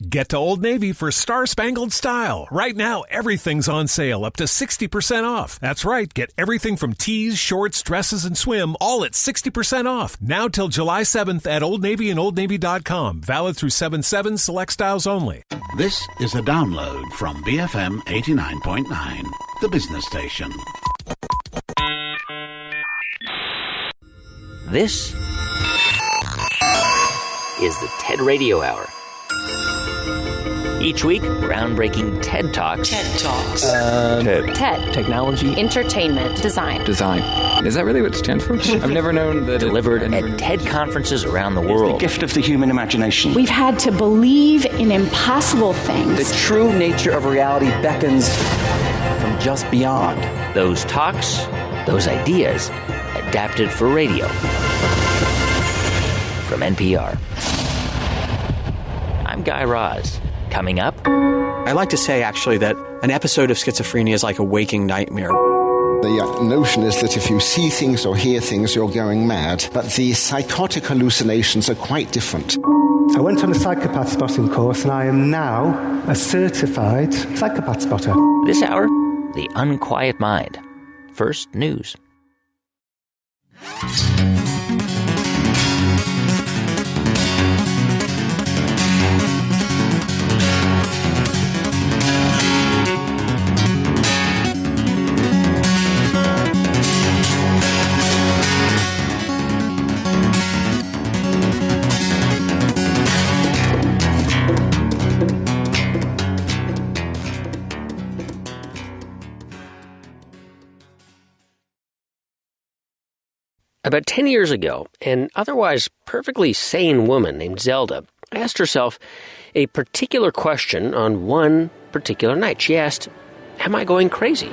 Get to Old Navy for Star-Spangled Style. Right now, everything's on sale, up to 60% off. That's right. Get everything from tees, shorts, dresses, and swim, all at 60% off. Now till July 7th at Old Navy and OldNavy.com. Valid through 7/7, select styles only. This is a download from BFM 89.9, the business station. This is the TED Radio Hour. Each week, groundbreaking TED Talks. TED. Technology. Entertainment. Design. Is that really what it stands for? I've never known that. Delivered at TED conferences around the world. It's the gift of the human imagination. We've had to believe in impossible things. The true nature of reality beckons from just beyond. Those talks, those ideas, adapted for radio. From NPR. I'm Guy Raz. Coming up. I like to say, actually, that an episode of schizophrenia is like a waking nightmare. The notion is that if you see things or hear things, you're going mad. But the psychotic hallucinations are quite different. I went on a psychopath spotting course, and I am now a certified psychopath spotter. This hour, The Unquiet Mind. First, news. About 10 years ago, an otherwise perfectly sane woman named Zelda asked herself a particular question on one particular night. She asked, "Am I going crazy?"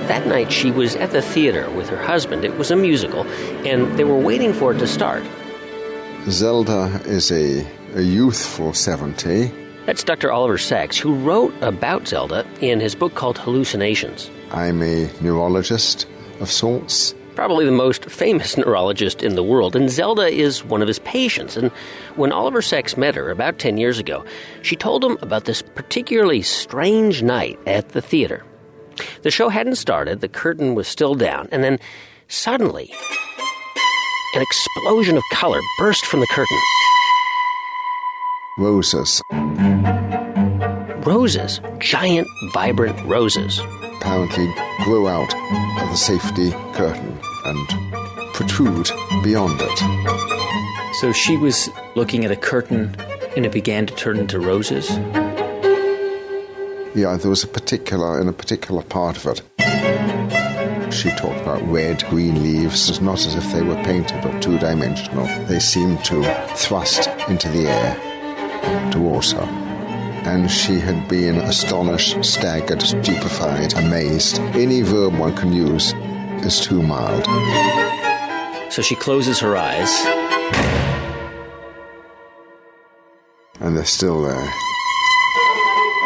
That night, she was at the theater with her husband. It was a musical, and they were waiting for it to start. Zelda is a youthful 70. That's Dr. Oliver Sacks, who wrote about Zelda in his book called Hallucinations. I'm a neurologist of sorts. Probably the most famous neurologist in the world, and Zelda is one of his patients. And when Oliver Sacks met her about 10 years ago, she told him about this particularly strange night at the theater. The show hadn't started, the curtain was still down, and then suddenly, an explosion of color burst from the curtain. Roses. Roses. Giant, vibrant roses. Apparently grew out of the safety curtain and protrude beyond it. So she was looking at a curtain and it began to turn into roses? Yeah, there was in a particular part of it. She talked about red, green leaves. It's not as if they were painted or two-dimensional. They seemed to thrust into the air towards her. And she had been astonished, staggered, stupefied, amazed. Any verb one can use is too mild. So she closes her eyes. And they're still there.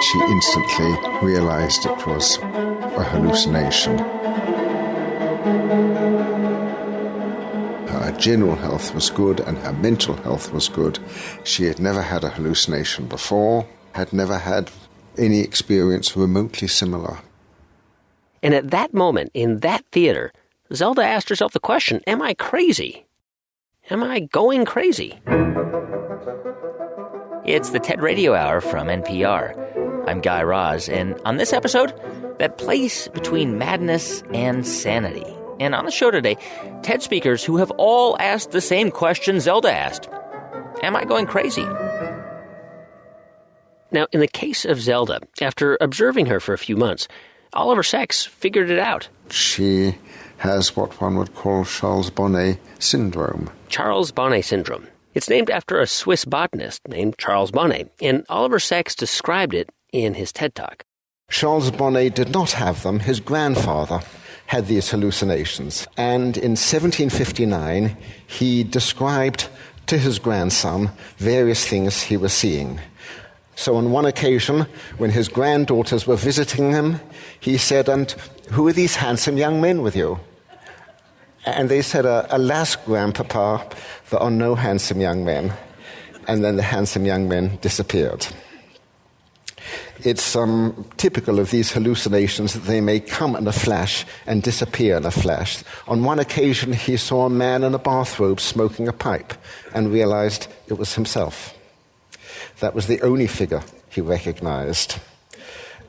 She instantly realized it was a hallucination. Her general health was good and her mental health was good. She had never had a hallucination before. Had never had any experience remotely similar. And at that moment, in that theater, Zelda asked herself the question, am I crazy? Am I going crazy? It's the TED Radio Hour from NPR. I'm Guy Raz, and on this episode, that place between madness and sanity. And on the show today, TED speakers who have all asked the same question Zelda asked. Am I going crazy? Now, in the case of Zelda, after observing her for a few months, Oliver Sacks figured it out. She has what one would call Charles Bonnet syndrome. Charles Bonnet syndrome. It's named after a Swiss botanist named Charles Bonnet, and Oliver Sacks described it in his TED Talk. Charles Bonnet did not have them. His grandfather had these hallucinations. And in 1759, he described to his grandson various things he was seeing. So on one occasion, when his granddaughters were visiting him, he said, "And who are these handsome young men with you?" And they said, "Alas, Grandpapa, there are no handsome young men." and then the handsome young men disappeared. It's typical of these hallucinations that they may come in a flash and disappear in a flash. On one occasion, he saw a man in a bathrobe smoking a pipe and realized it was himself. That was the only figure he recognized.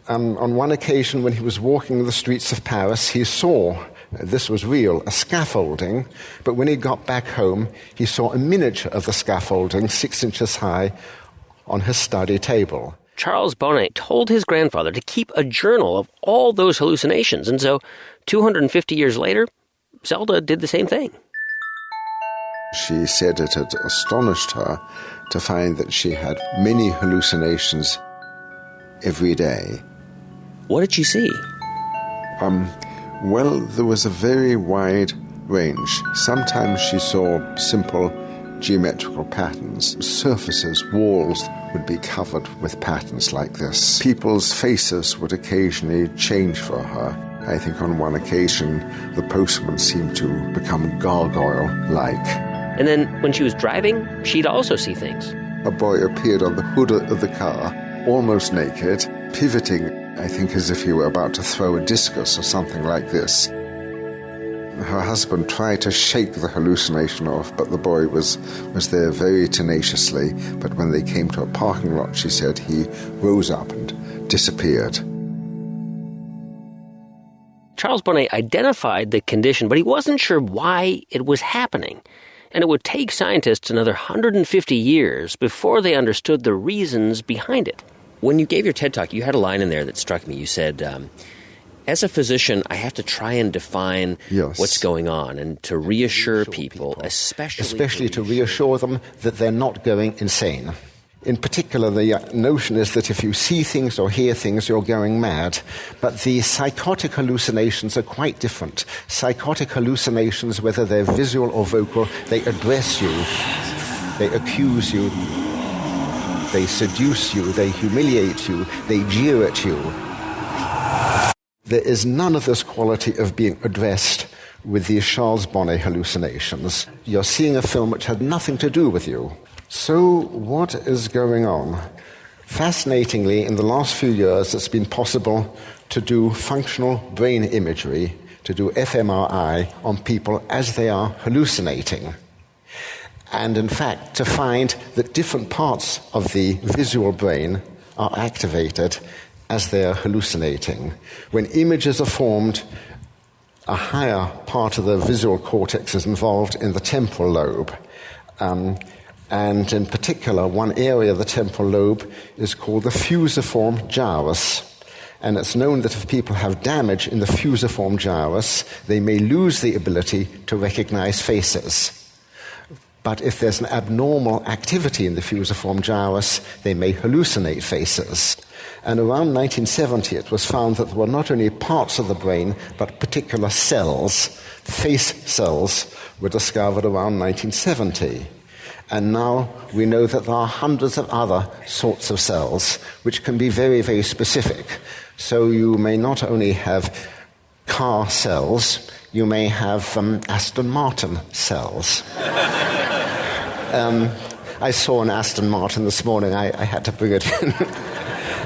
On one occasion, when he was walking the streets of Paris, he saw, this was real, a scaffolding, but when he got back home, he saw a miniature of the scaffolding 6 inches high on his study table. Charles Bonnet told his grandfather to keep a journal of all those hallucinations, and so 250 years later, Zelda did the same thing. She said it had astonished her to find that she had many hallucinations every day. What did she see? Well, there was a very wide range. Sometimes she saw simple geometrical patterns. Surfaces, walls would be covered with patterns like this. People's faces would occasionally change for her. I think on one occasion, the postman seemed to become gargoyle-like. And then when she was driving, she'd also see things. A boy appeared on the hood of the car, almost naked, pivoting, I think as if he were about to throw a discus or something like this. Her husband tried to shake the hallucination off, but the boy was there very tenaciously. But when they came to a parking lot, she said he rose up and disappeared. Charles Bonnet identified the condition, but he wasn't sure why it was happening. And it would take scientists another 150 years before they understood the reasons behind it. When you gave your TED Talk, you had a line in there that struck me. You said, as a physician, I have to try and define what's going on and to reassure people, especially to reassure them that they're not going insane. In particular, the notion is that if you see things or hear things, you're going mad. But the psychotic hallucinations are quite different. Psychotic hallucinations, whether they're visual or vocal, they address you, they accuse you, they seduce you, they humiliate you, they jeer at you. There is none of this quality of being addressed with these Charles Bonnet hallucinations. You're seeing a film which had nothing to do with you. So what is going on? Fascinatingly, in the last few years, it's been possible to do functional brain imagery, to do fMRI on people as they are hallucinating. And in fact, to find that different parts of the visual brain are activated as they are hallucinating. When images are formed, a higher part of the visual cortex is involved in the temporal lobe. And in particular, one area of the temporal lobe is called the fusiform gyrus. And it's known that if people have damage in the fusiform gyrus, they may lose the ability to recognize faces. But if there's an abnormal activity in the fusiform gyrus, they may hallucinate faces. And around 1970, it was found that there were not only parts of the brain, but particular cells, face cells, were discovered around 1970. And now we know that there are hundreds of other sorts of cells, which can be very, very specific. So you may not only have car cells, you may have Aston Martin cells. I saw an Aston Martin this morning. I had to bring it in.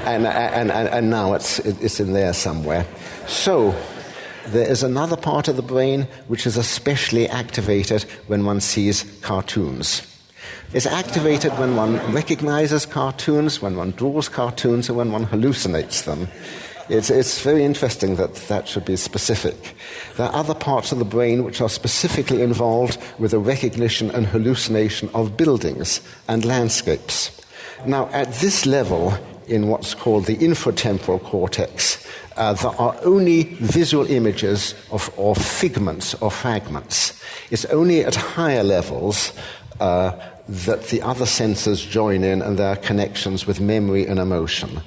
and now it's in there somewhere. So there is another part of the brain which is especially activated when one sees cartoons. It's activated when one recognizes cartoons, when one draws cartoons, and when one hallucinates them. It's very interesting that should be specific. There are other parts of the brain which are specifically involved with the recognition and hallucination of buildings and landscapes. Now, at this level, in what's called the infratemporal cortex, there are only visual images or figments or fragments. It's only at higher levels that the other senses join in and there are connections with memory and emotion.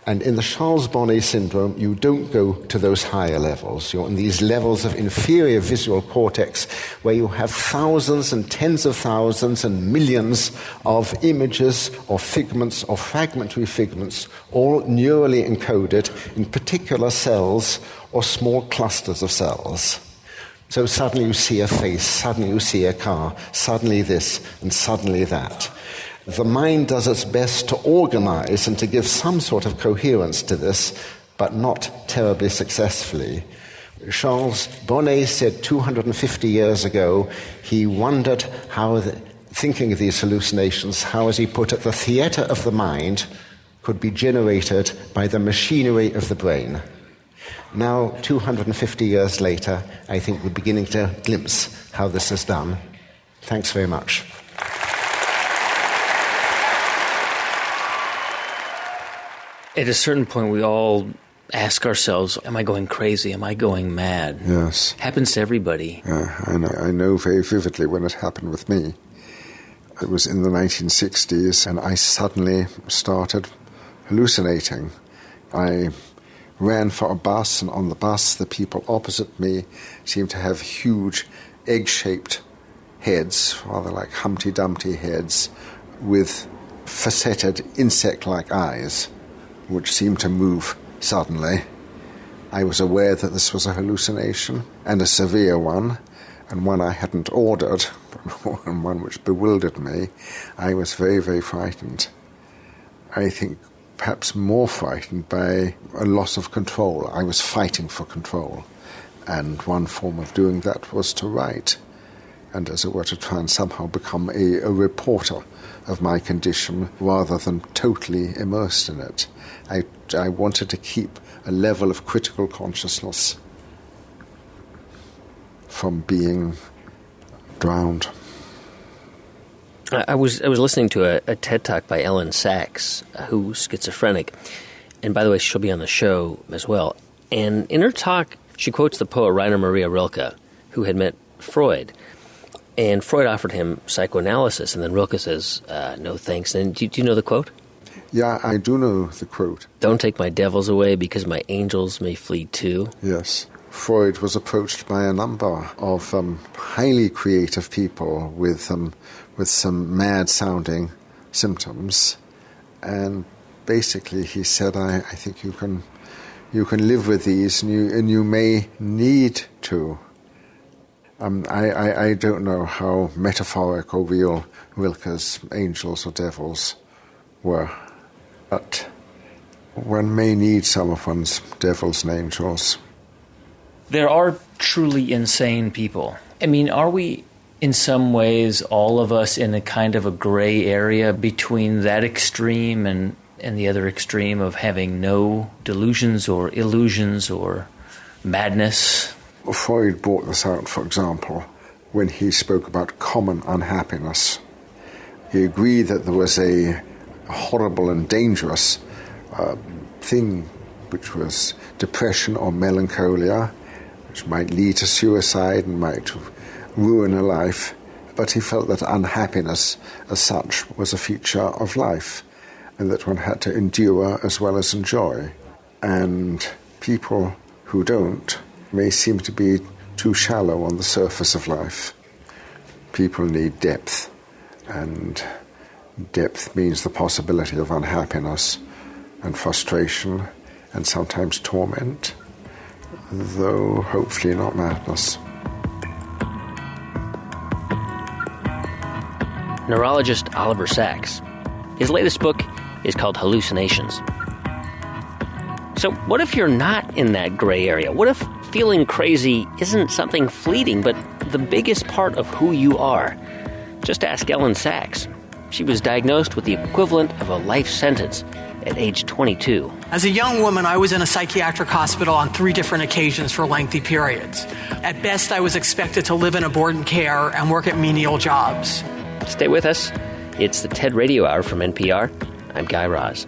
And in the Charles Bonnet syndrome, you don't go to those higher levels. You're in these levels of inferior visual cortex where you have thousands and tens of thousands and millions of images or figments or fragmentary figments, all neurally encoded in particular cells or small clusters of cells. So suddenly you see a face, suddenly you see a car, suddenly this and suddenly that. The mind does its best to organize and to give some sort of coherence to this, but not terribly successfully. Charles Bonnet said 250 years ago, he wondered how, thinking of these hallucinations, how, as he put it, the theatre of the mind could be generated by the machinery of the brain. Now, 250 years later, I think we're beginning to glimpse how this is done. Thanks very much. At a certain point, we all ask ourselves, am I going crazy? Am I going mad? Yes. Happens to everybody. Yeah, I know very vividly when it happened with me. It was in the 1960s, and I suddenly started hallucinating. I ran for a bus, and on the bus, the people opposite me seemed to have huge egg-shaped heads, rather like Humpty Dumpty heads, with faceted insect-like eyes, which seemed to move suddenly. I was aware that this was a hallucination, and a severe one, and one I hadn't ordered, and one which bewildered me. I was very, very frightened. I think perhaps more frightened by a loss of control. I was fighting for control, and one form of doing that was to write, and as it were to try and somehow become a reporter of my condition rather than totally immersed in it. I wanted to keep a level of critical consciousness from being drowned. I was listening to a TED Talk by Ellen Sachs, who's schizophrenic, and by the way, she'll be on the show as well. And in her talk, she quotes the poet Rainer Maria Rilke, who had met Freud. And Freud offered him psychoanalysis, and then Rilke says, no thanks. And do you know the quote? Yeah, I do know the quote. Don't take my devils away because my angels may flee too. Yes. Freud was approached by a number of highly creative people with some mad-sounding symptoms, and basically he said, I think you can live with these, and you may need to. I don't know how metaphoric or real Rilke's angels or devils were, but one may need some of one's devils and angels. There are truly insane people. I mean, are we in some ways, all of us, in a kind of a gray area between that extreme and the other extreme of having no delusions or illusions or madness? Freud brought this out, for example, when he spoke about common unhappiness. He agreed that there was a horrible and dangerous thing, which was depression or melancholia, which might lead to suicide and might ruin a life. But he felt that unhappiness as such was a feature of life, and that one had to endure as well as enjoy. And people who don't may seem to be too shallow on the surface of life. People need depth, and depth means the possibility of unhappiness and frustration and sometimes torment, though hopefully not madness. Neurologist Oliver Sacks. His latest book is called Hallucinations. So what if you're not in that gray area? What if feeling crazy isn't something fleeting, but the biggest part of who you are? Just ask Ellen Sachs. She was diagnosed with the equivalent of a life sentence at age 22. As a young woman, I was in a psychiatric hospital on 3 different occasions for lengthy periods. At best, I was expected to live in a board and care and work at menial jobs. Stay with us. It's the TED Radio Hour from NPR. I'm Guy Raz.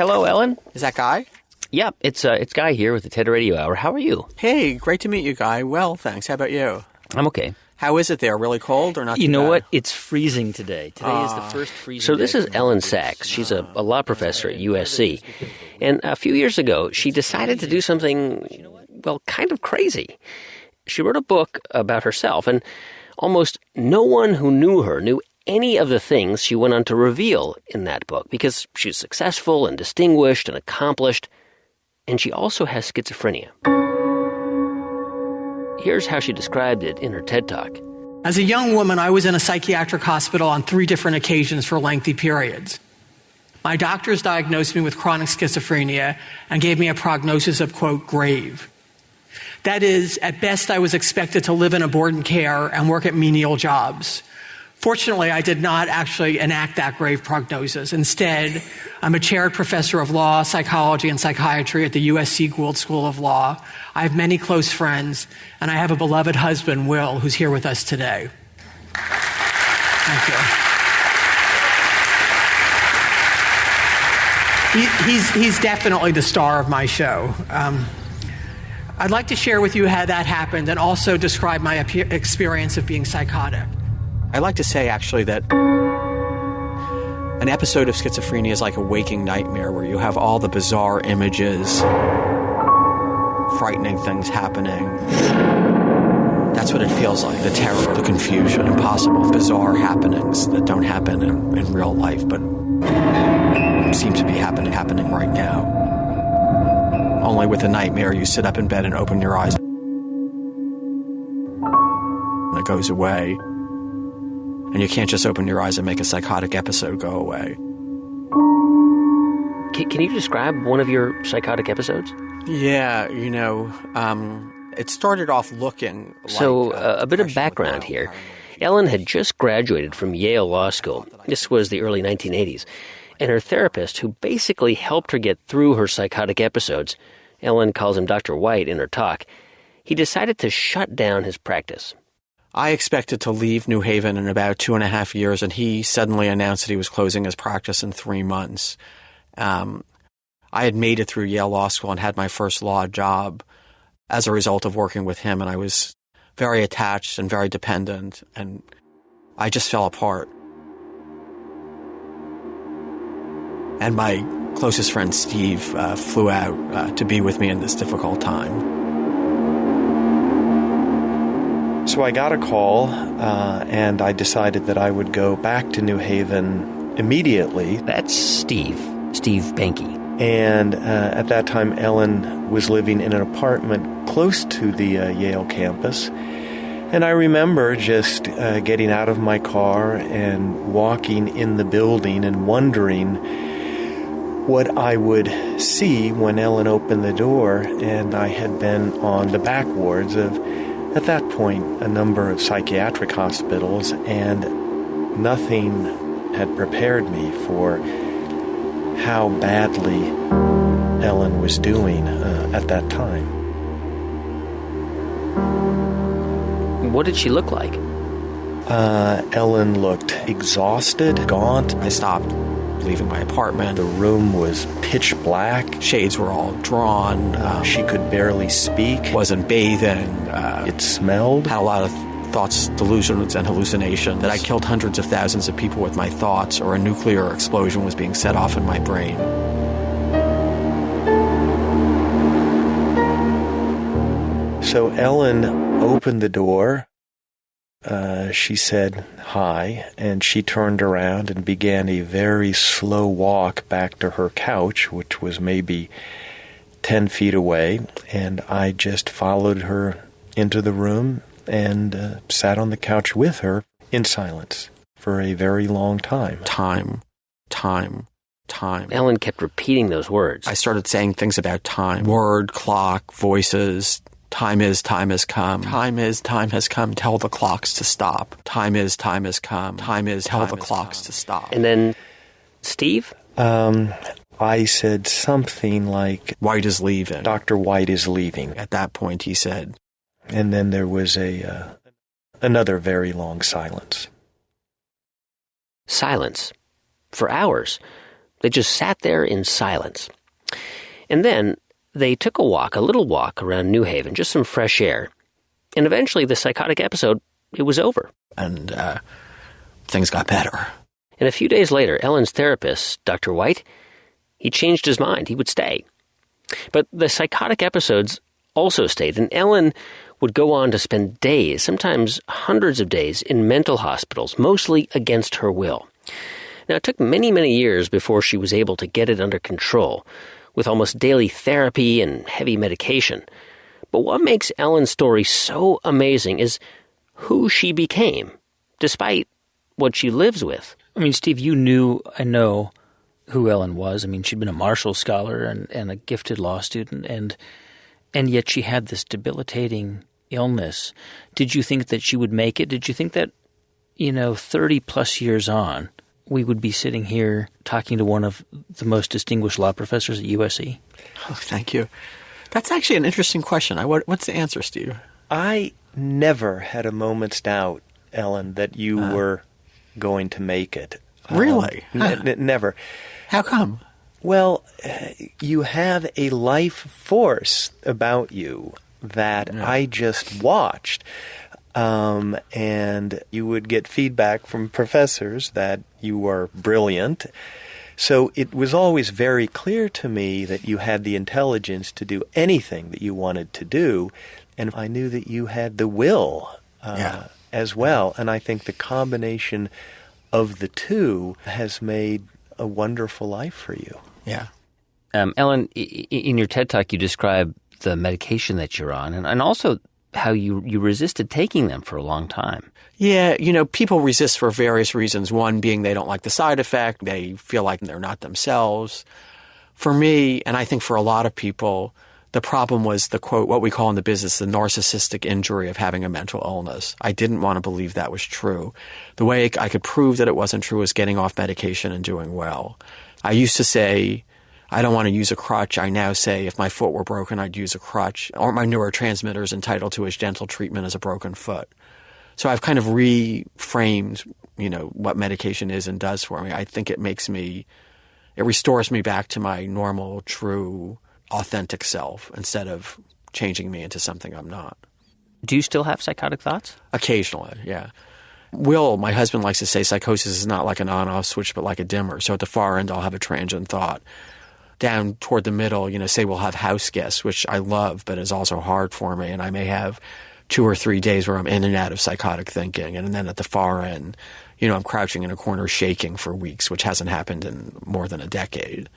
Hello, Ellen. Is that Guy? Yeah, it's Guy here with the TED Radio Hour. How are you? Hey, great to meet you, Guy. Well, thanks. How about you? I'm okay. How is it there? Really cold or not? You know bad? what? It's freezing today. Today is the first freezing So this day is Ellen Sachs. She's a law professor at USC. And a few years ago, she decided to do something, well, kind of crazy. She wrote a book about herself, and almost no one who knew her knew any of the things she went on to reveal in that book, because she's successful and distinguished and accomplished, and she also has schizophrenia. Here's how she described it in her TED Talk. As a young woman, I was in a psychiatric hospital on 3 different occasions for lengthy periods. My doctors diagnosed me with chronic schizophrenia and gave me a prognosis of, quote, grave. That is, at best, I was expected to live in a board and care and work at menial jobs. Fortunately, I did not actually enact that grave prognosis. Instead, I'm a chaired professor of law, psychology, and psychiatry at the USC Gould School of Law. I have many close friends, and I have a beloved husband, Will, who's here with us today. Thank you. He's definitely the star of my show. I'd like to share with you how that happened and also describe my experience of being psychotic. I like to say, actually, that an episode of schizophrenia is like a waking nightmare where you have all the bizarre images, frightening things happening. That's what it feels like, the terror, the confusion, impossible, bizarre happenings that don't happen in real life, but seem to be happening right now. Only with a nightmare, you sit up in bed and open your eyes, and it goes away. And you can't just open your eyes and make a psychotic episode go away. Can you describe one of your psychotic episodes? Yeah, it started off looking like... So, a bit of background here. Ellen had just graduated from Yale Law School. This was the early 1980s. And her therapist, who basically helped her get through her psychotic episodes, Ellen calls him Dr. White in her talk, he decided to shut down his practice. I expected to leave New Haven in about 2.5 years, and he suddenly announced that he was closing his practice in 3 months. I had made it through Yale Law School and had my first law job as a result of working with him, and I was very attached and very dependent, and I just fell apart. And my closest friend, Steve, flew out to be with me in this difficult time. So I got a call, and I decided that I would go back to New Haven immediately. That's Steve Banky. And at that time, Ellen was living in an apartment close to the Yale campus. And I remember just getting out of my car and walking in the building and wondering what I would see when Ellen opened the door. And I had been on the back wards of, at that point, a number of psychiatric hospitals, and nothing had prepared me for how badly Ellen was doing at that time. What did she look like? Ellen looked exhausted, gaunt. I stopped leaving my apartment. The room was pitch black. Shades were all drawn. She could barely speak. Wasn't bathing. It smelled. Had a lot of thoughts, delusions, and hallucinations. That I killed hundreds of thousands of people with my thoughts, or a nuclear explosion was being set off in my brain. So Ellen opened the door. She said hi, and she turned around and began a very slow walk back to her couch, which was maybe 10 feet away, and I just followed her into the room and sat on the couch with her in silence for a very long time. Time. Ellen kept repeating those words. I started saying things about time. Word, clock, voices. Time has come. Time has come. Tell the clocks to stop. Time has come. Tell the clocks to stop. And then, Steve? I said something like, White is leaving. Dr. White is leaving. At that point, he said. And then there was another very long silence. Silence. For hours. They just sat there in silence. And then they took a little walk around New Haven, just some fresh air. And eventually the psychotic episode, it was over. And things got better. And a few days later, Ellen's therapist, Dr. White, he changed his mind. He would stay. But the psychotic episodes also stayed, and Ellen would go on to spend days, sometimes hundreds of days, in mental hospitals, mostly against her will. Now, it took many, many years before she was able to get it under control, with almost daily therapy and heavy medication. But what makes Ellen's story so amazing is who she became, despite what she lives with. I mean, Steve, I know who Ellen was. I mean, she'd been a Marshall scholar and a gifted law student, and yet she had this debilitating illness. Did you think that she would make it? Did you think that, 30 plus years on, we would be sitting here talking to one of the most distinguished law professors at USC? Oh, thank you. That's actually an interesting question. What's the answer, Steve? I never had a moment's doubt, Ellen, that you were going to make it. Really? Never. How come? Well, you have a life force about you that I just watched. And you would get feedback from professors that you were brilliant. So it was always very clear to me that you had the intelligence to do anything that you wanted to do. And I knew that you had the will as well. And I think the combination of the two has made a wonderful life for you. Yeah. Ellen, in your TED Talk, you describe the medication that you're on and also how you resisted taking them for a long time. Yeah, people resist for various reasons. One being they don't like the side effect. They feel like they're not themselves. For me, and I think for a lot of people, the problem was the quote, what we call in the business, the narcissistic injury of having a mental illness. I didn't want to believe that was true. The way I could prove that it wasn't true was getting off medication and doing well. I used to say, I don't want to use a crutch. I now say if my foot were broken, I'd use a crutch. Or my neurotransmitter is entitled to as gentle treatment as a broken foot. So I've kind of reframed, what medication is and does for me. I think it restores me back to my normal, true, authentic self instead of changing me into something I'm not. Do you still have psychotic thoughts? Occasionally, yeah. Will, my husband, likes to say psychosis is not like an on-off switch but like a dimmer. So at the far end, I'll have a transient thought. Down toward the middle, say we'll have house guests, which I love but is also hard for me. And I may have 2 or 3 days where I'm in and out of psychotic thinking. And then at the far end, I'm crouching in a corner shaking for weeks, which hasn't happened in more than a decade.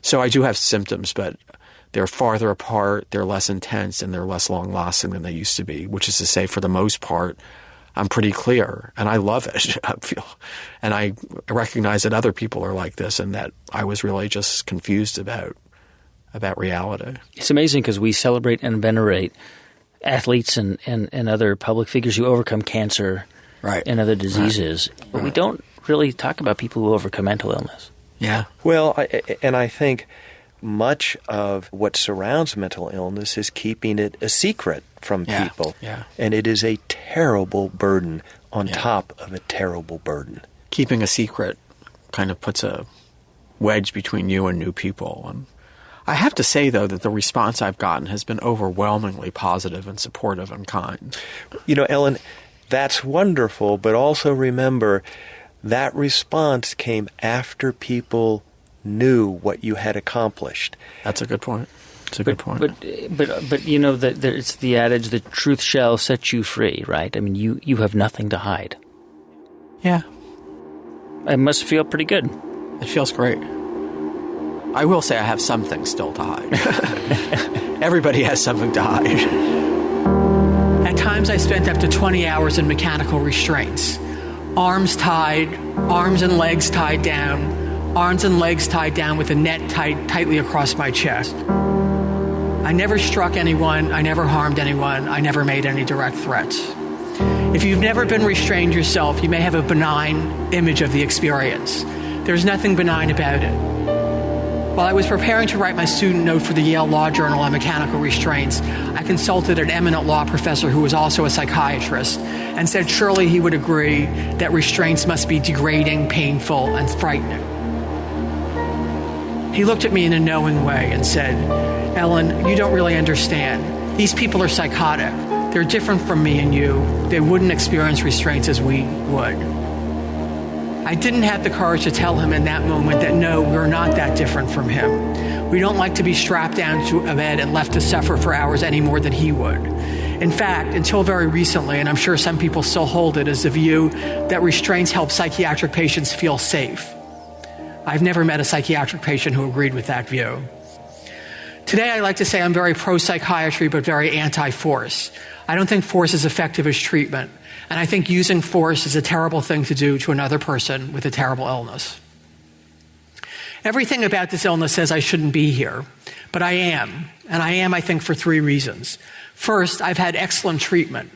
So I do have symptoms, but they're farther apart, they're less intense, and they're less long-lasting than they used to be, which is to say, for the most part, I'm pretty clear, and I love it. And I recognize that other people are like this and that I was really just confused about reality. It's amazing because we celebrate and venerate athletes and other public figures who overcome cancer and other diseases, but we don't really talk about people who overcome mental illness. Yeah. Well, I think much of what surrounds mental illness is keeping it a secret from people. Yeah. And it is a terrible burden on top of a terrible burden. Keeping a secret kind of puts a wedge between you and new people. And I have to say, though, that the response I've gotten has been overwhelmingly positive and supportive and kind. Ellen, that's wonderful, but also remember that response came after people knew what you had accomplished. That's a good point. It's a good point. But it's the adage, the truth shall set you free, right? I mean, you have nothing to hide. Yeah. It must feel pretty good. It feels great. I will say I have some things still to hide. Everybody has something to hide. At times I spent up to 20 hours in mechanical restraints. Arms tied, arms and legs tied down, arms and legs tied down with a net tied tightly across my chest. I never struck anyone, I never harmed anyone, I never made any direct threats. If you've never been restrained yourself, you may have a benign image of the experience. There's nothing benign about it. While I was preparing to write my student note for the Yale Law Journal on mechanical restraints, I consulted an eminent law professor who was also a psychiatrist and said surely he would agree that restraints must be degrading, painful, and frightening. He looked at me in a knowing way and said, "Ellen, you don't really understand. These people are psychotic. They're different from me and you. They wouldn't experience restraints as we would." I didn't have the courage to tell him in that moment that no, we're not that different from him. We don't like to be strapped down to a bed and left to suffer for hours any more than he would. In fact, until very recently, and I'm sure some people still hold it, is the view that restraints help psychiatric patients feel safe. I've never met a psychiatric patient who agreed with that view. Today, I like to say I'm very pro-psychiatry, but very anti-force. I don't think force is effective as treatment, and I think using force is a terrible thing to do to another person with a terrible illness. Everything about this illness says I shouldn't be here, but I am, and I am, I think, for 3 reasons. First, I've had excellent treatment.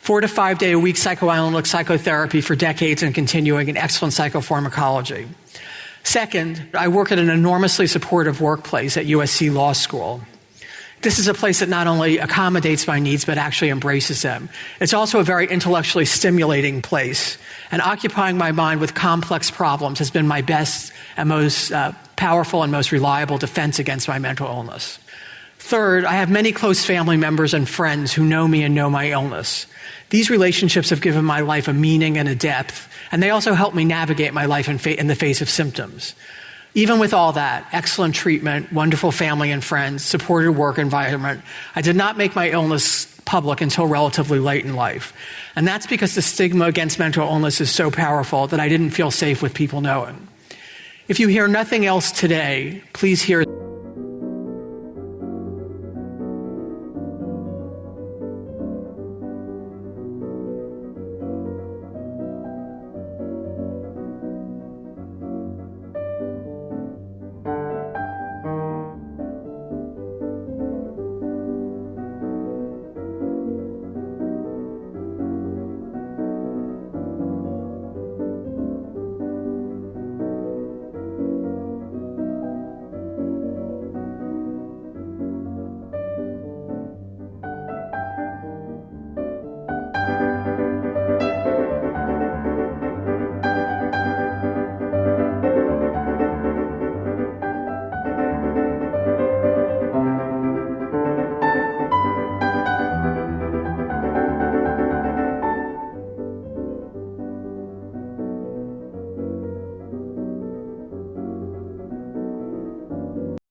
4 to 5 day a week psychoanalytic psychotherapy for decades and continuing, and excellent psychopharmacology. Second, I work at an enormously supportive workplace at USC Law School. This is a place that not only accommodates my needs, but actually embraces them. It's also a very intellectually stimulating place, and occupying my mind with complex problems has been my best and most powerful and most reliable defense against my mental illness. Third, I have many close family members and friends who know me and know my illness. These relationships have given my life a meaning and a depth, and they also help me navigate my life in the face of symptoms. Even with all that, excellent treatment, wonderful family and friends, supportive work environment, I did not make my illness public until relatively late in life. And that's because the stigma against mental illness is so powerful that I didn't feel safe with people knowing. If you hear nothing else today, please hear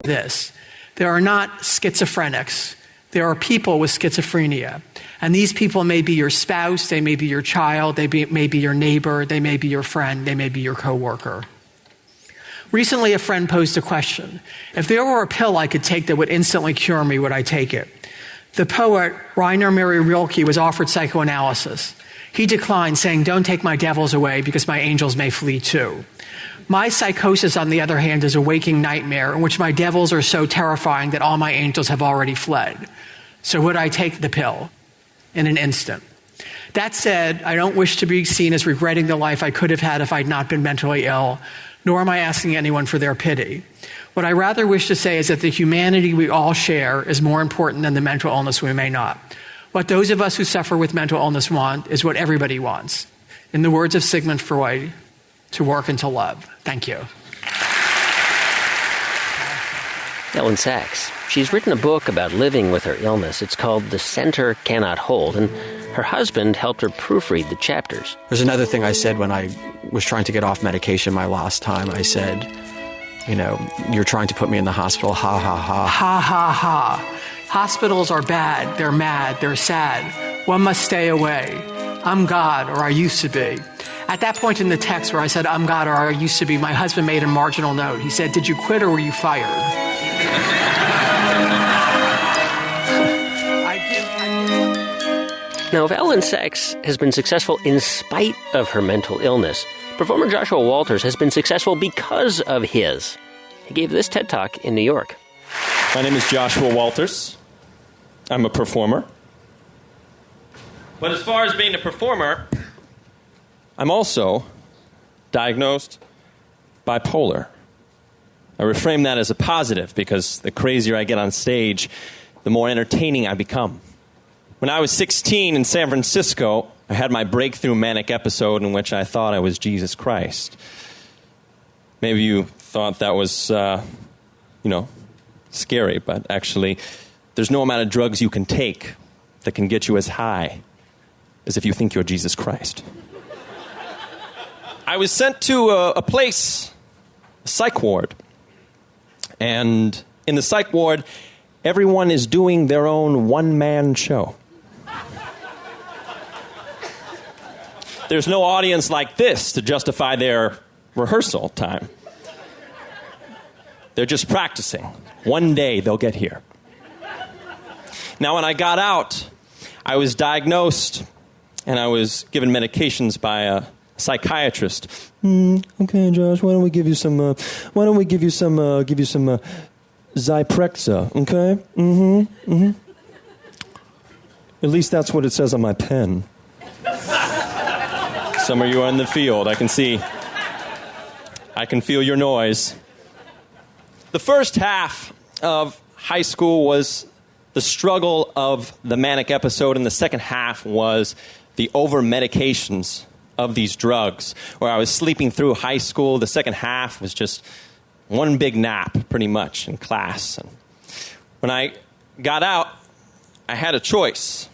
this. There are not schizophrenics. There are people with schizophrenia. And these people may be your spouse, they may be your child, they may be your neighbor, they may be your friend, they may be your coworker. Recently, a friend posed a question. If there were a pill I could take that would instantly cure me, would I take it? The poet Rainer Maria Rilke was offered psychoanalysis. He declined, saying, "Don't take my devils away because my angels may flee too." My psychosis, on the other hand, is a waking nightmare in which my devils are so terrifying that all my angels have already fled. So would I take the pill? In an instant. That said, I don't wish to be seen as regretting the life I could have had if I'd not been mentally ill, nor am I asking anyone for their pity. What I rather wish to say is that the humanity we all share is more important than the mental illness we may not. What those of us who suffer with mental illness want is what everybody wants. In the words of Sigmund Freud, to work and to love. Thank you. Ellen Sachs. She's written a book about living with her illness. It's called The Center Cannot Hold, and her husband helped her proofread the chapters. There's another thing I said when I was trying to get off medication my last time. I said, you're trying to put me in the hospital, ha, ha, ha. Ha, ha, ha. Hospitals are bad, they're mad, they're sad. One must stay away. I'm God, or I used to be. At that point in the text where I said, I'm God, or I used to be, my husband made a marginal note. He said, "Did you quit or were you fired?" Now, if Ellen Sachs has been successful in spite of her mental illness, performer Joshua Walters has been successful because of his. He gave this TED Talk in New York. My name is Joshua Walters. I'm a performer. But as far as being a performer, I'm also diagnosed bipolar. I reframe that as a positive because the crazier I get on stage, the more entertaining I become. When I was 16 in San Francisco, I had my breakthrough manic episode in which I thought I was Jesus Christ. Maybe you thought that was scary, but actually there's no amount of drugs you can take that can get you as high as if you think you're Jesus Christ. I was sent to a place, a psych ward, and in the psych ward, everyone is doing their own one-man show. There's no audience like this to justify their rehearsal time. They're just practicing. One day they'll get here. Now, when I got out, I was diagnosed and I was given medications by a psychiatrist. Okay, Josh, why don't we give you some Zyprexa, okay? At least that's what it says on my pen. Some of you are in the field. I can feel your noise. The first half of high school was the struggle of the manic episode, and the second half was the over-medications of these drugs, where I was sleeping through high school. The second half was just one big nap, pretty much, in class. And when I got out, I had a choice.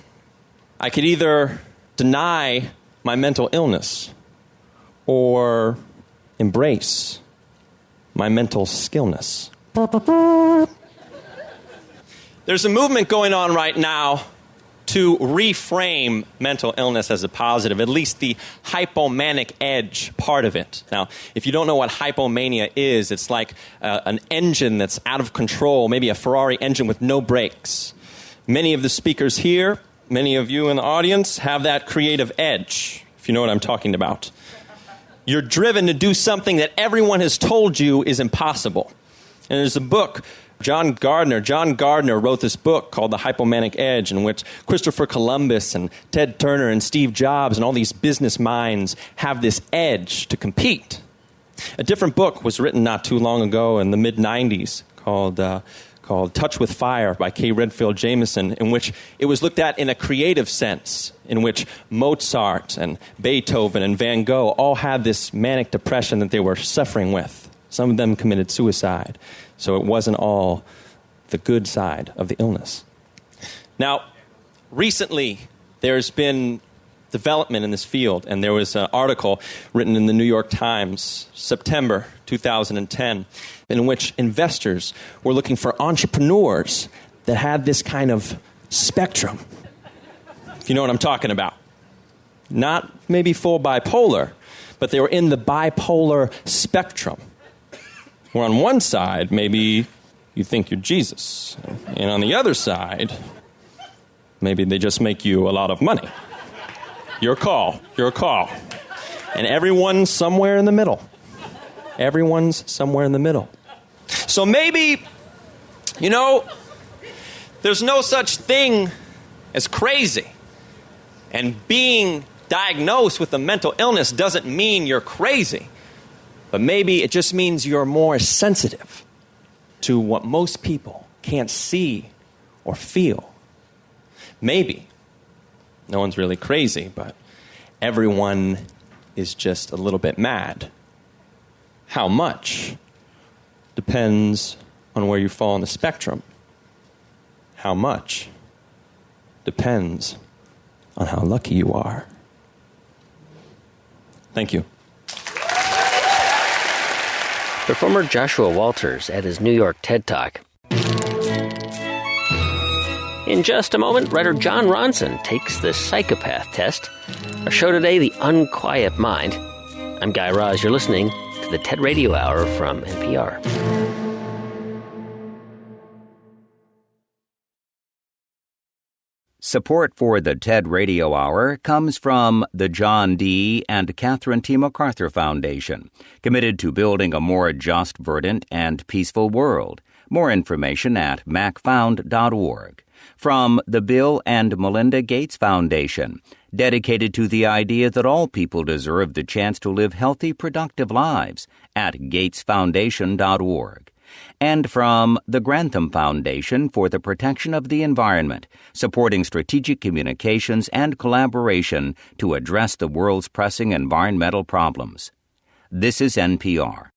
I could either deny my mental illness or embrace my mental skillness. There's a movement going on right now to reframe mental illness as a positive, at least the hypomanic edge part of it. Now, if you don't know what hypomania is, it's like an engine that's out of control, maybe a Ferrari engine with no brakes. Many of the speakers here, many of you in the audience, have that creative edge, if you know what I'm talking about. You're driven to do something that everyone has told you is impossible. And there's a book, John Gardner wrote this book called The Hypomanic Edge, in which Christopher Columbus and Ted Turner and Steve Jobs and all these business minds have this edge to compete. A different book was written not too long ago in the mid-90s called Touch with Fire by K. Redfield Jamison, in which it was looked at in a creative sense, in which Mozart and Beethoven and Van Gogh all had this manic depression that they were suffering with. Some of them committed suicide, so it wasn't all the good side of the illness. Now, recently, there's been development in this field, and there was an article written in the New York Times, September 2010, in which investors were looking for entrepreneurs that had this kind of spectrum, if you know what I'm talking about. Not maybe full bipolar, but they were in the bipolar spectrum. Where on one side, maybe you think you're Jesus, and on the other side, maybe they just make you a lot of money. Your call. And everyone's somewhere in the middle. So maybe, there's no such thing as crazy. And being diagnosed with a mental illness doesn't mean you're crazy. But maybe it just means you're more sensitive to what most people can't see or feel. Maybe. No one's really crazy, but everyone is just a little bit mad. How much depends on where you fall on the spectrum. How much depends on how lucky you are. Thank you. Performer Joshua Walters at his New York TED Talk. In just a moment, writer John Ronson takes the psychopath test. Our show today, The Unquiet Mind. I'm Guy Raz. You're listening to the TED Radio Hour from NPR. Support for the TED Radio Hour comes from the John D. and Catherine T. MacArthur Foundation, committed to building a more just, verdant, and peaceful world. More information at macfound.org. From the Bill and Melinda Gates Foundation, dedicated to the idea that all people deserve the chance to live healthy, productive lives, at gatesfoundation.org. And from the Grantham Foundation for the Protection of the Environment, supporting strategic communications and collaboration to address the world's pressing environmental problems. This is NPR.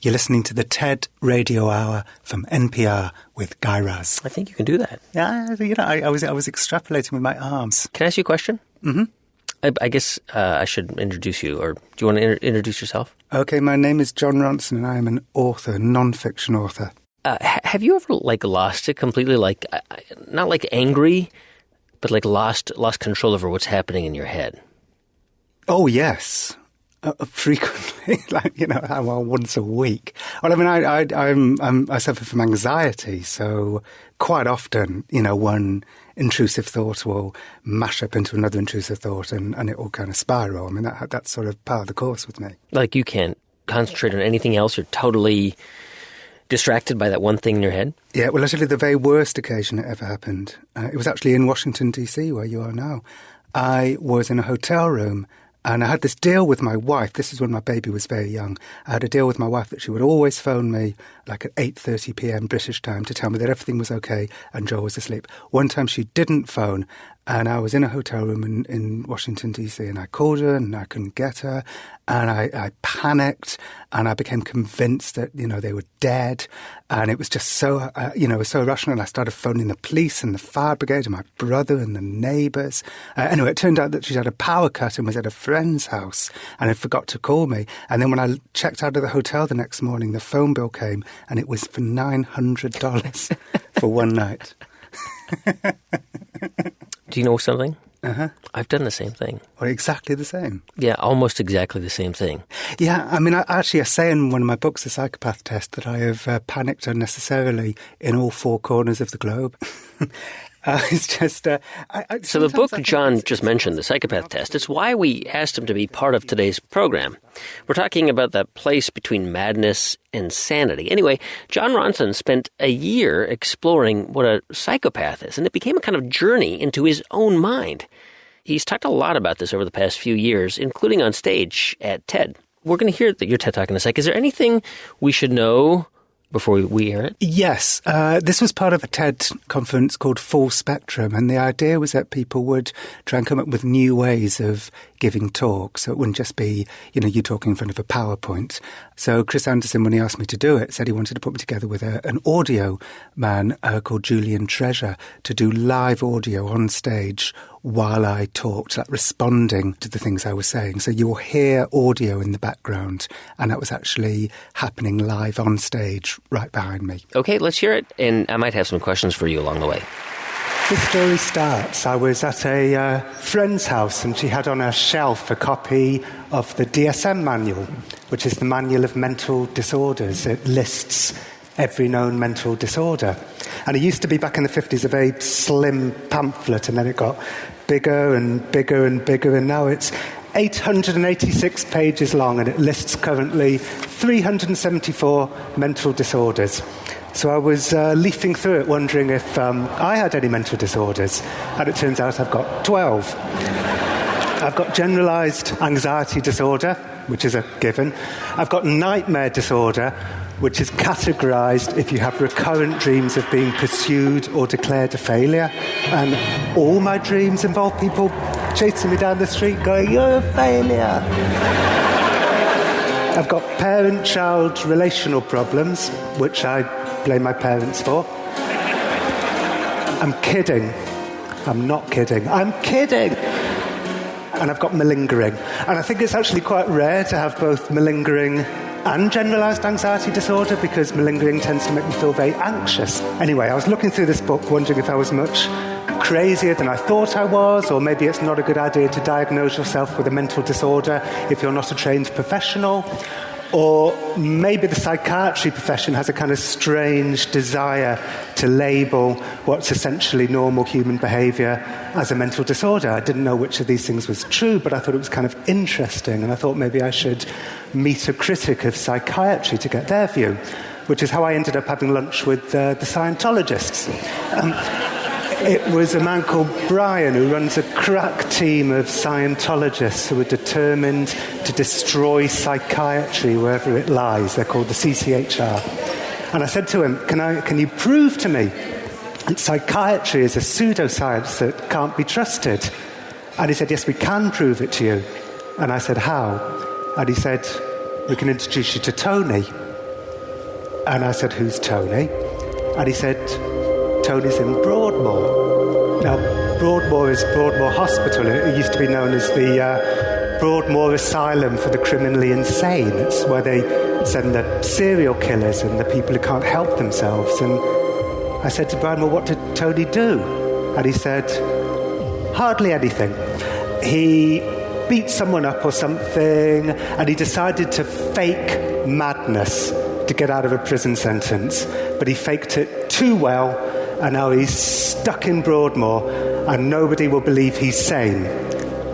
You're listening to the TED Radio Hour from NPR with Guy Raz. I think you can do that. Yeah, I was extrapolating with my arms. Can I ask you a question? Mm-hmm. I guess I should introduce you, or do you want to introduce yourself? Okay, my name is John Ronson, and I am an author, non-fiction author. Have you ever lost it completely? Not angry, but lost control over what's happening in your head? Oh yes. Frequently, once a week. Well, I suffer from anxiety, so quite often, one intrusive thought will mash up into another intrusive thought, and it will kind of spiral. I mean, that's sort of part of the course with me. Like you can't concentrate on anything else. You're totally distracted by that one thing in your head? Yeah, well, actually, the very worst occasion it ever happened, it was actually in Washington, D.C., where you are now. I was in a hotel room, and I had this deal with my wife. This is when my baby was very young. I had a deal with my wife that she would always phone me at 8:30 p.m. British time to tell me that everything was okay and Joel was asleep. One time she didn't phone, and I was in a hotel room in Washington, D.C., and I called her and I couldn't get her, and I panicked, and I became convinced that, they were dead, and it was just so, it was so irrational. And I started phoning the police and the fire brigade and my brother and the neighbours. Anyway, it turned out that she'd had a power cut and was at a friend's house and had forgot to call me. And then when I checked out of the hotel the next morning, the phone bill came, and it was for $900 for one night. Do you know something? Uh-huh. I've done the same thing. Or exactly the same? Yeah, almost exactly the same thing. Yeah, I mean, I say in one of my books, The Psychopath Test, that I have panicked unnecessarily in all four corners of the globe. It's just... So the book John just mentioned, The Psychopath Test, it's why we asked him to be part of today's program. We're talking about that place between madness and sanity. Anyway, John Ronson spent a year exploring what a psychopath is, and it became a kind of journey into his own mind. He's talked a lot about this over the past few years, including on stage at TED. We're going to hear your TED Talk in a sec. Is there anything we should know before we hear it? Yes. This was part of a TED conference called Full Spectrum, and the idea was that people would try and come up with new ways of giving talks. So it wouldn't just be, you talking in front of a PowerPoint. So Chris Anderson, when he asked me to do it, said he wanted to put me together with an audio man called Julian Treasure to do live audio on stage while I talked, responding to the things I was saying. So you'll hear audio in the background, and that was actually happening live on stage right behind me. Okay, let's hear it, and I might have some questions for you along the way. The story starts. I was at a friend's house, and she had on her shelf a copy of the DSM manual, which is the Manual of Mental Disorders. It lists every known mental disorder. And it used to be, back in the 50s, a very slim pamphlet, and then it got bigger and bigger and bigger, and now it's 886 pages long, and it lists currently 374 mental disorders. So I was leafing through it, wondering if I had any mental disorders, and it turns out I've got 12. I've got generalised anxiety disorder, which is a given. I've got nightmare disorder, which is categorised if you have recurrent dreams of being pursued or declared a failure. And all my dreams involve people chasing me down the street going, "You're a failure." I've got parent-child relational problems, which I blame my parents for. I'm kidding. I'm not kidding. I'm kidding. And I've got malingering. And I think it's actually quite rare to have both malingering and generalised anxiety disorder, because malingering tends to make me feel very anxious. Anyway, I was looking through this book wondering if I was much crazier than I thought I was, or maybe it's not a good idea to diagnose yourself with a mental disorder if you're not a trained professional. Or maybe the psychiatry profession has a kind of strange desire to label what's essentially normal human behaviour as a mental disorder. I didn't know which of these things was true, but I thought it was kind of interesting, and I thought maybe I should meet a critic of psychiatry to get their view, which is how I ended up having lunch with the Scientologists. It was a man called Brian who runs a crack team of Scientologists who are determined to destroy psychiatry wherever it lies. They're called the CCHR. And I said to him, can you prove to me that psychiatry is a pseudoscience that can't be trusted? And he said, yes, we can prove it to you. And I said, how? And he said, we can introduce you to Tony. And I said, who's Tony? And he said, Tony's in Broadmoor. Now, Broadmoor is Broadmoor Hospital. It used to be known as the Broadmoor Asylum for the Criminally Insane. It's where they send the serial killers and the people who can't help themselves. And I said to Brian, well, what did Tony do? And he said, hardly anything. He beat someone up or something, and he decided to fake madness to get out of a prison sentence. But he faked it too well, and now he's stuck in Broadmoor, and nobody will believe he's sane.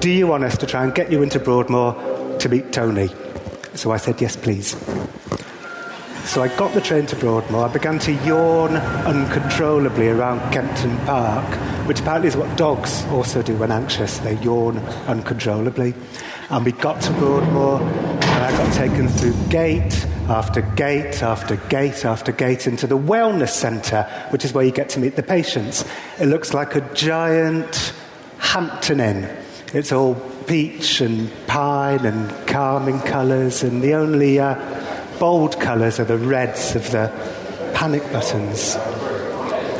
Do you want us to try and get you into Broadmoor to meet Tony? So I said, yes, please. So I got the train to Broadmoor. I began to yawn uncontrollably around Kempton Park, which apparently is what dogs also do when anxious. They yawn uncontrollably. And we got to Broadmoor, and I got taken through gate after gate after gate after gate into the wellness centre, which is where you get to meet the patients. It looks like a giant Hampton Inn. It's all peach and pine and calming colours, and the only bold colours are the reds of the panic buttons.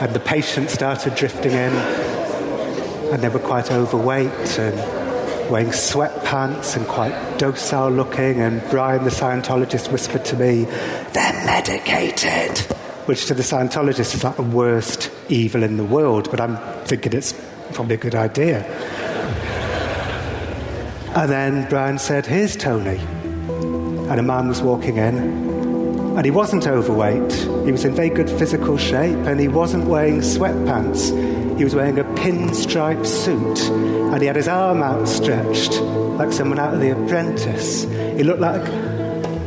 And the patients started drifting in, and they were quite overweight and wearing sweatpants and quite docile looking, and Brian, the Scientologist, whispered to me, they're medicated, which to the Scientologist is like the worst evil in the world, but I'm thinking it's probably a good idea. And then Brian said, here's Tony. And a man was walking in, and he wasn't overweight. He was in very good physical shape, and he wasn't wearing sweatpants. He was wearing a pinstripe suit, and he had his arm outstretched like someone out of The Apprentice. He looked like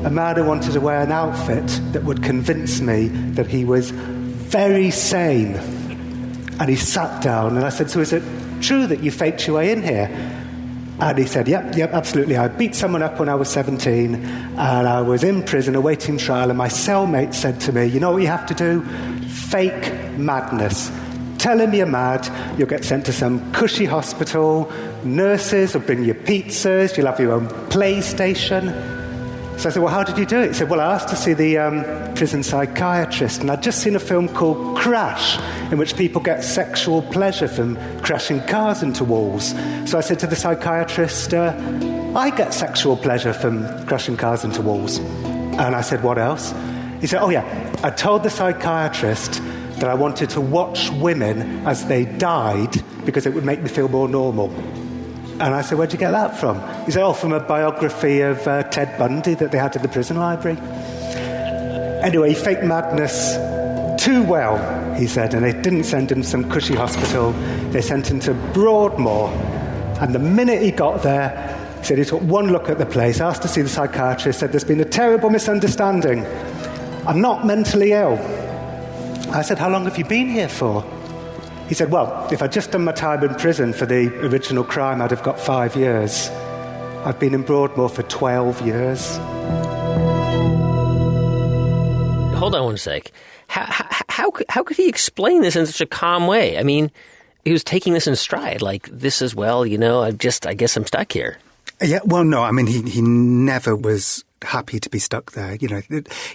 a man who wanted to wear an outfit that would convince me that he was very sane. And he sat down, and I said, so is it true that you faked your way in here? And he said, yep, absolutely. I beat someone up when I was 17, and I was in prison awaiting trial, and my cellmate said to me, you know what you have to do? Fake madness. Tell him you're mad, you'll get sent to some cushy hospital, nurses will bring you pizzas, you'll have your own PlayStation. So I said, well, how did you do it? He said, well, I asked to see the prison psychiatrist, and I'd just seen a film called Crash, in which people get sexual pleasure from crashing cars into walls. So I said to the psychiatrist, I get sexual pleasure from crashing cars into walls. And I said, what else? He said, oh yeah, I told the psychiatrist that I wanted to watch women as they died because it would make me feel more normal. And I said, where'd you get that from? He said, from a biography of Ted Bundy that they had at the prison library. Anyway, he faked madness too well, he said, and they didn't send him to some cushy hospital. They sent him to Broadmoor. And the minute he got there, he said he took one look at the place, asked to see the psychiatrist, said, there's been a terrible misunderstanding. I'm not mentally ill. I said, how long have you been here for? He said, well, if I'd just done my time in prison for the original crime, I'd have got 5 years. I've been in Broadmoor for 12 years. Hold on one sec. How could he explain this in such a calm way? I mean, he was taking this in stride, like, this is, well, I guess I'm stuck here. Yeah, well, no, I mean, he never was happy to be stuck there. You know,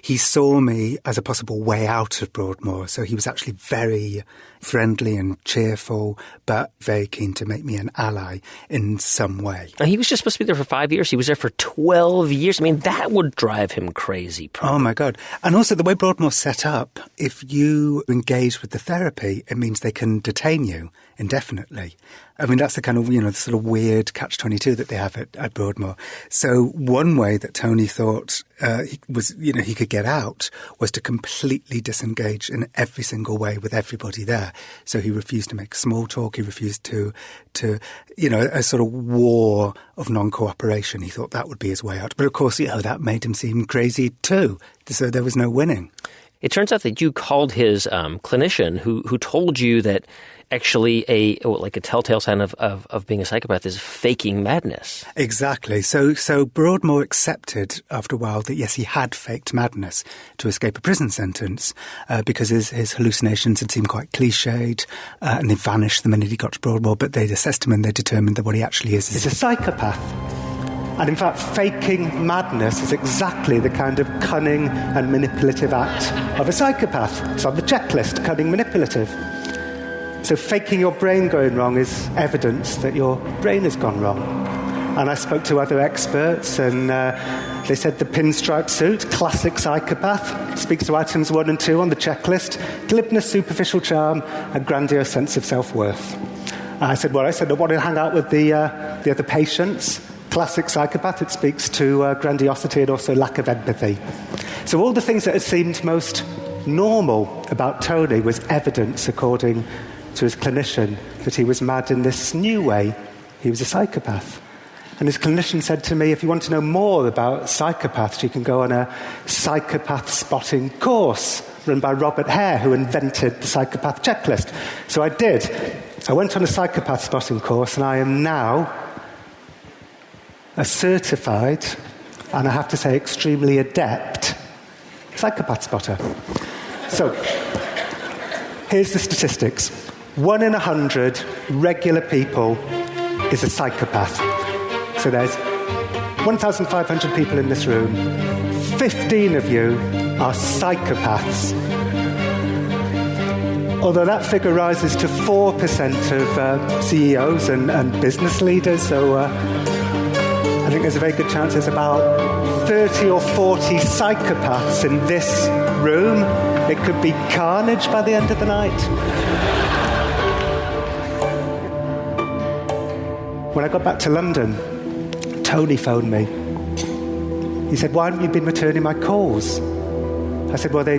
he saw me as a possible way out of Broadmoor, so he was actually very friendly and cheerful, but very keen to make me an ally in some way. And he was just supposed to be there for 5 years. He was there for 12 years. I mean, that would drive him crazy. Probably. Oh, my God. And also the way Broadmoor's set up, if you engage with the therapy, it means they can detain you indefinitely. I mean, that's the kind of, the sort of weird catch-22 that they have at Broadmoor. So one way that Tony thought he could get out was to completely disengage in every single way with everybody there. So he refused to make small talk. He refused to a sort of war of non-cooperation. He thought that would be his way out. But of course, that made him seem crazy too. So there was no winning. It turns out that you called his clinician who told you that actually a telltale sign of being a psychopath is faking madness. Exactly. So Broadmoor accepted after a while that, yes, he had faked madness to escape a prison sentence because his hallucinations had seemed quite cliched and they vanished the minute he got to Broadmoor, but they'd assessed him and they determined that what he actually is a psychopath. And in fact, faking madness is exactly the kind of cunning and manipulative act of a psychopath. It's on the checklist, cunning, manipulative. So faking your brain going wrong is evidence that your brain has gone wrong. And I spoke to other experts, and they said the pinstripe suit, classic psychopath, speaks to items 1 and 2 on the checklist: glibness, superficial charm, a grandiose sense of self-worth. I said, I want to hang out with the other patients. Classic psychopath, it speaks to grandiosity and also lack of empathy. So all the things that had seemed most normal about Tony was evidence, according to his clinician, that he was mad in this new way. He was a psychopath. And his clinician said to me, if you want to know more about psychopaths, you can go on a psychopath spotting course run by Robert Hare, who invented the psychopath checklist. So I did. I went on a psychopath spotting course, and I am now a certified, and I have to say extremely adept, psychopath spotter. So, here's the statistics. 1 in 100 regular people is a psychopath. So there's 1,500 people in this room. 15 of you are psychopaths. Although that figure rises to 4% of CEOs and business leaders, so I think there's a very good chance there's about 30 or 40 psychopaths in this room. It could be carnage by the end of the night. When I got back to London, Tony phoned me. He said, why haven't you been returning my calls? I said, well, they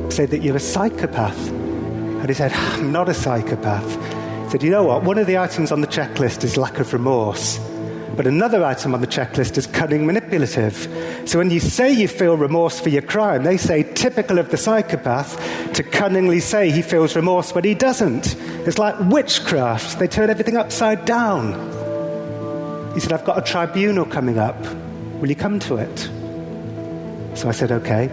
say that you're a psychopath. And he said, I'm not a psychopath. He said, you know what? One of the items on the checklist is lack of remorse. But another item on the checklist is cunning, manipulative. So when you say you feel remorse for your crime, they say, typical of the psychopath, to cunningly say he feels remorse when he doesn't. It's like witchcraft. They turn everything upside down. He said, I've got a tribunal coming up. Will you come to it? So I said, okay.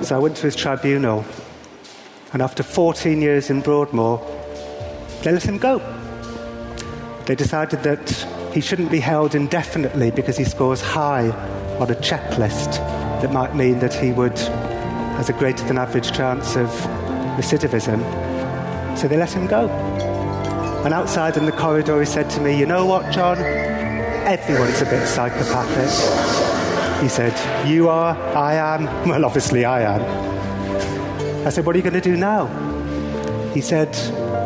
So I went to his tribunal. And after 14 years in Broadmoor, they let him go. They decided that he shouldn't be held indefinitely because he scores high on a checklist that might mean that he has a greater than average chance of recidivism. So they let him go. And outside in the corridor he said to me, you know what, John? Everyone's a bit psychopathic. He said, you are, I am. Well, obviously I am. I said, what are you going to do now? He said,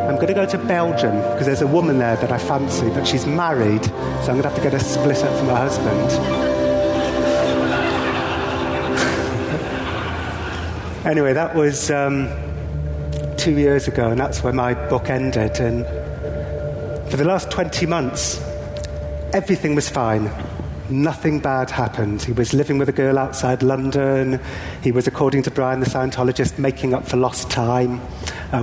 I'm going to go to Belgium because there's a woman there that I fancy, but she's married, so I'm going to have to get a split up from her husband. Anyway, that was 2 years ago, and that's where my book ended. And for the last 20 months, everything was fine. Nothing bad happened. He was living with a girl outside London. He was, according to Brian the Scientologist, making up for lost time,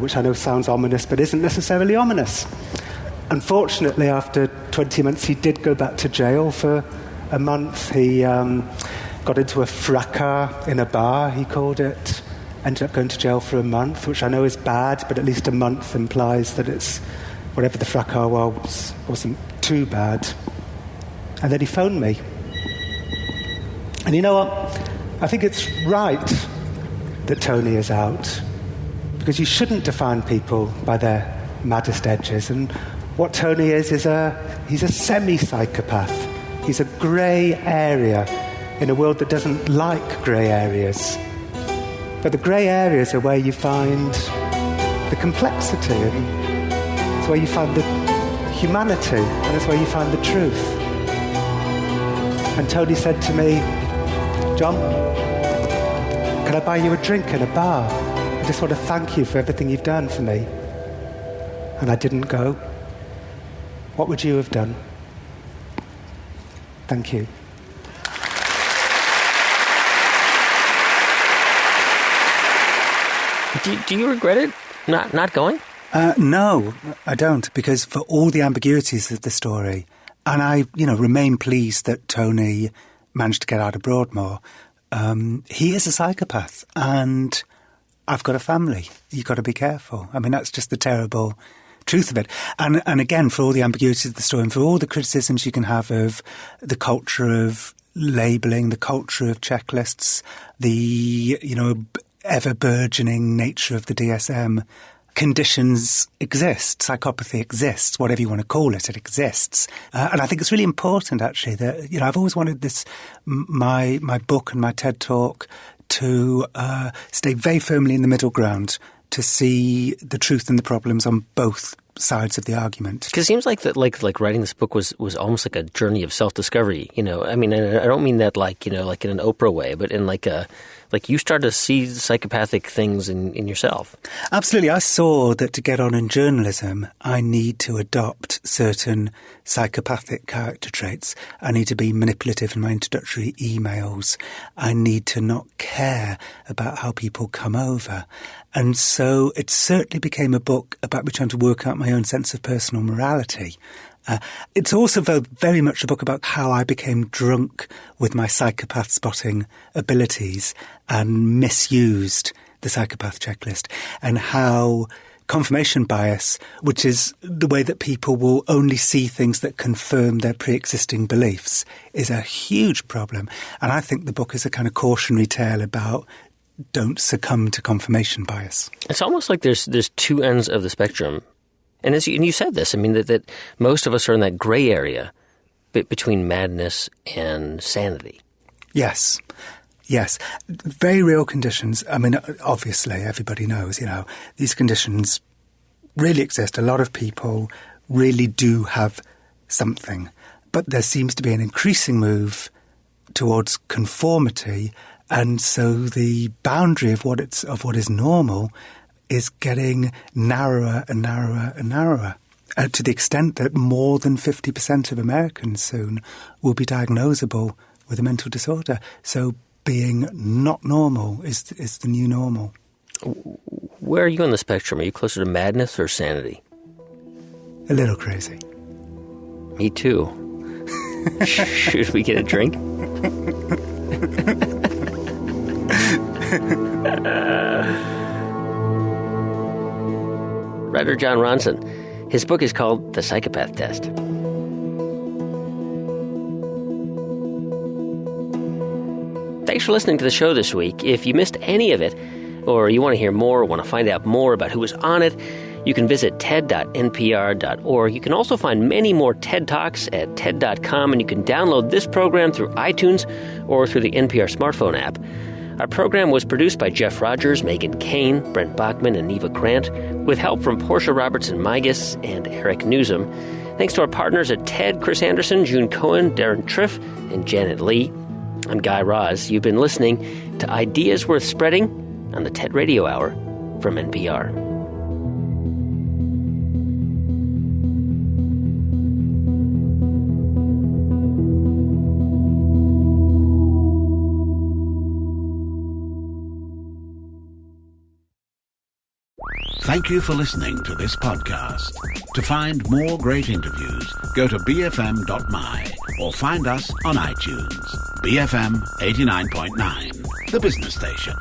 which I know sounds ominous, but isn't necessarily ominous. Unfortunately, after 20 months, he did go back to jail for a month. He got into a fracas in a bar, he called it. Ended up going to jail for a month, which I know is bad, but at least a month implies that it's whatever the fracas wasn't too bad. And then he phoned me. And you know what? I think it's right that Tony is out, because you shouldn't define people by their maddest edges. And what Tony is he's a semi-psychopath. He's a grey area in a world that doesn't like grey areas. But the grey areas are where you find the complexity, and it's where you find the humanity, and it's where you find the truth. And Tony said to me, "John, can I buy you a drink in a bar? I just want to thank you for everything you've done for me." And I didn't go. What would you have done? Thank you. Do you regret it, not going? No, I don't, because for all the ambiguities of the story, and I, remain pleased that Tony managed to get out of Broadmoor, he is a psychopath, and I've got a family. You've got to be careful. I mean, that's just the terrible truth of it. And again, for all the ambiguities of the story, and for all the criticisms you can have of the culture of labelling, the culture of checklists, the, ever-burgeoning nature of the DSM, conditions exist, psychopathy exists, whatever you want to call it, it exists. And I think it's really important, actually, that, I've always wanted this, my book and my TED Talk to stay very firmly in the middle ground, to see the truth and the problems on both sides of the argument. Because it seems like that, like writing this book was almost like a journey of self-discovery. I mean, I don't mean that like in an Oprah way, but in like you started to see psychopathic things in yourself. Absolutely. I saw that to get on in journalism, I need to adopt certain psychopathic character traits. I need to be manipulative in my introductory emails. I need to not care about how people come over. And so it certainly became a book about me trying to work out my own sense of personal morality. It's also very much a book about how I became drunk with my psychopath spotting abilities and misused the psychopath checklist, and how confirmation bias, which is the way that people will only see things that confirm their pre-existing beliefs, is a huge problem. And I think the book is a kind of cautionary tale about don't succumb to confirmation bias. It's almost like there's two ends of the spectrum. And you said this, I mean, that most of us are in that gray area between madness and sanity. Yes. Very real conditions. I mean, obviously, everybody knows, these conditions really exist. A lot of people really do have something. But there seems to be an increasing move towards conformity. And so the boundary of what is normal is getting narrower and narrower and narrower, to the extent that more than 50% of Americans soon will be diagnosable with a mental disorder. So being not normal is the new normal. Where are you on the spectrum? Are you closer to madness or sanity? A little crazy. Me too. Should we get a drink? Writer John Ronson. His book is called The Psychopath Test. Thanks for listening to the show this week. If you missed any of it, or you want to hear more or want to find out more about who was on it, you can visit ted.npr.org. You can also find many more TED Talks at ted.com, and you can download this program through iTunes or through the NPR smartphone app. Our program was produced by Jeff Rogers, Megan Kane, Brent Bachman, and Neva Grant, with help from Portia Robertson-Migas and Eric Newsom. Thanks to our partners at TED, Chris Anderson, June Cohen, Darren Triff, and Janet Lee. I'm Guy Raz. You've been listening to Ideas Worth Spreading on the TED Radio Hour from NPR. Thank you for listening to this podcast. To find more great interviews, go to bfm.my or find us on iTunes. BFM 89.9, the business station.